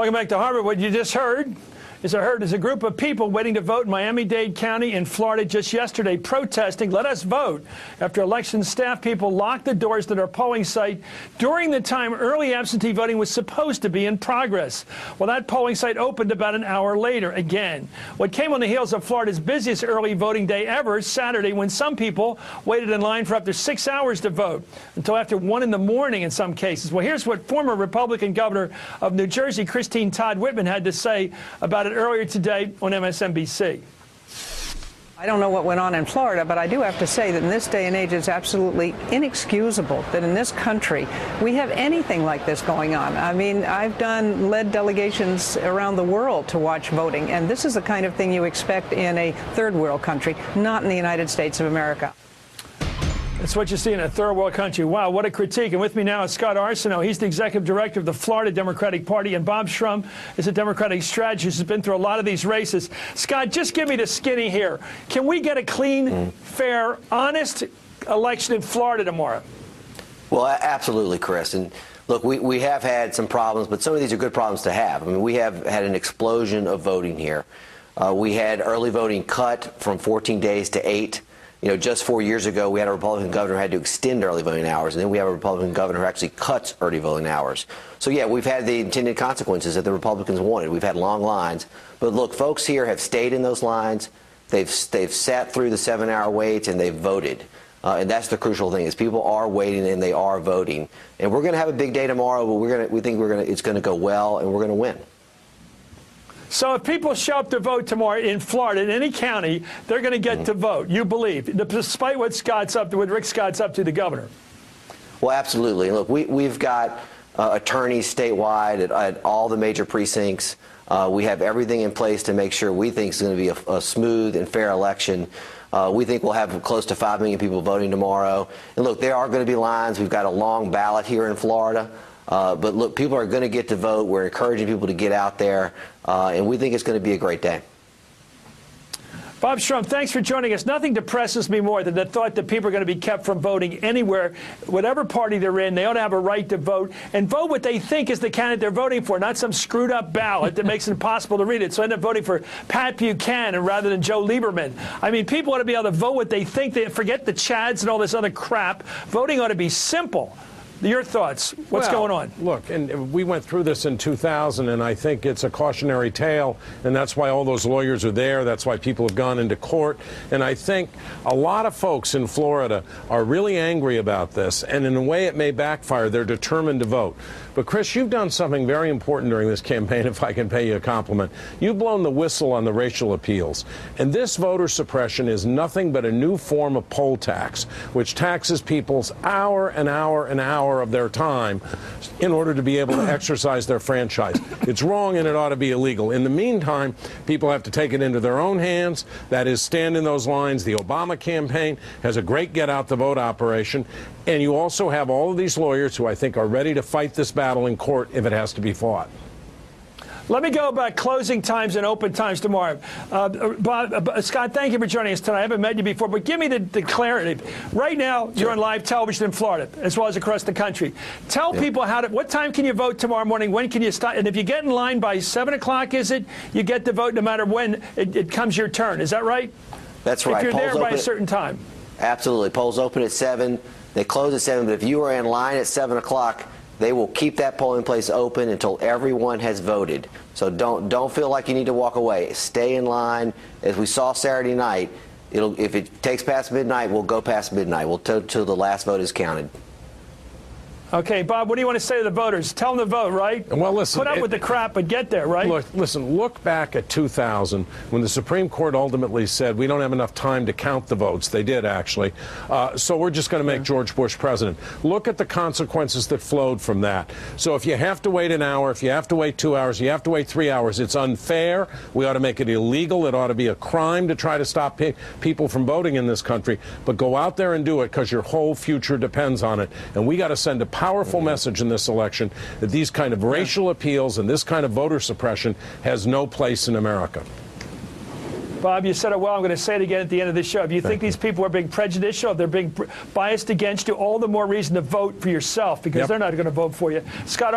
Welcome back to Harvard. What you just heard is a group of people waiting to vote in Miami-Dade County in Florida just yesterday protesting, let us vote, after election staff people locked the doors to their polling site during the time early absentee voting was supposed to be in progress. Well, that polling site opened about an hour later again. What came on the heels of Florida's busiest early voting day ever, Saturday, when some people waited in line for up to 6 hours to vote, until after 1 in the morning in some cases. Well, here's what former Republican governor of New Jersey, Christine Todd Whitman, had to say about it earlier today on MSNBC. I don't know what went on in Florida, but I do have to say that in this day and age, it's absolutely inexcusable that in this country we have anything like this going on. I mean, I've led delegations around the world to watch voting, and this is the kind of thing you expect in a third world country, not in the United States of America. That's what you see in a third world country. Wow, what a critique. And with me now is Scott Arsenault. He's the executive director of the Florida Democratic Party, and Bob Shrum is a Democratic strategist who's been through a lot of these races. Scott, just give me the skinny here. Can we get a clean, fair, honest election in Florida tomorrow? Well, absolutely, Chris. And look, we have had some problems, but some of these are good problems to have. I mean, we have had an explosion of voting here. We had early voting cut from 14 days to 8. You know, just 4 years ago, we had a Republican governor who had to extend early voting hours, and then we have a Republican governor who actually cuts early voting hours. So, yeah, we've had the intended consequences that the Republicans wanted. We've had long lines. But, look, folks here have stayed in those lines. They've sat through the 7-hour waits, and they've voted. And that's the crucial thing, is people are waiting and they are voting. And we're going to have a big day tomorrow, but we think it's going to go well, and we're going to win. So if people show up to vote tomorrow in Florida, in any county, they're going to get to vote, you believe, despite what Rick Scott's up to, the governor? Well, absolutely. Look, we've got attorneys statewide at all the major precincts. We have everything in place to make sure we think it's going to be a smooth and fair election. We think we'll have close to 5 million people voting tomorrow. And look, there are going to be lines. We've got a long ballot here in Florida. But look, people are going to get to vote. We're encouraging people to get out there, and we think it's going to be a great day. Bob Shrum, thanks for joining us. Nothing depresses me more than the thought that people are going to be kept from voting anywhere, whatever party they're in. They ought to have a right to vote, and vote what they think is the candidate they're voting for, not some screwed up ballot that makes it impossible to read it. So end up voting for Pat Buchanan rather than Joe Lieberman. I mean, people ought to be able to vote what they think. They forget the Chads and all this other crap. Voting ought to be simple. Your thoughts? What's going on? Look, and we went through this in 2000, and I think it's a cautionary tale, and that's why all those lawyers are there. That's why people have gone into court. And I think a lot of folks in Florida are really angry about this, and in a way it may backfire. They're determined to vote. But, Chris, you've done something very important during this campaign, if I can pay you a compliment. You've blown the whistle on the racial appeals. And this voter suppression is nothing but a new form of poll tax, which taxes people's hour and hour and hour of their time in order to be able to exercise their franchise. It's wrong, and it ought to be illegal. In the meantime, people have to take it into their own hands. That is, stand in those lines. The Obama campaign has a great get-out-the-vote operation. And you also have all of these lawyers who I think are ready to fight this battle in court if it has to be fought. Let me go about closing times and open times tomorrow. Scott, thank you for joining us tonight. I haven't met you before, but give me the clarity. Right now, you're on live television in Florida, as well as across the country. Tell people what time can you vote tomorrow morning? When can you start? And if you get in line by 7 o'clock, is it, you get to vote no matter when it comes your turn. Is that right? That's right. If you're there by a certain time. Absolutely. Polls open at 7. They close at 7, but if you are in line at 7 o'clock, they will keep that polling place open until everyone has voted. So don't feel like you need to walk away. Stay in line. As we saw Saturday night, if it takes past midnight, we'll go past midnight. We'll till the last vote is counted. Okay, Bob, what do you want to say to the voters? Tell them to vote, right? Well, listen. Put up with the crap, but get there, right? Look back at 2000 when the Supreme Court ultimately said we don't have enough time to count the votes. They did, actually. So we're just going to make George Bush president. Look at the consequences that flowed from that. So if you have to wait an hour, if you have to wait 2 hours, you have to wait 3 hours, it's unfair. We ought to make it illegal. It ought to be a crime to try to stop people from voting in this country. But go out there and do it, because your whole future depends on it. And we got to send a powerful message in this election that these kind of racial appeals and this kind of voter suppression has no place in America. Bob, you said it well. I'm going to say it again at the end of this show. If you think these people are being prejudicial, if they're being biased against you, all the more reason to vote for yourself, because they're not going to vote for you. Scott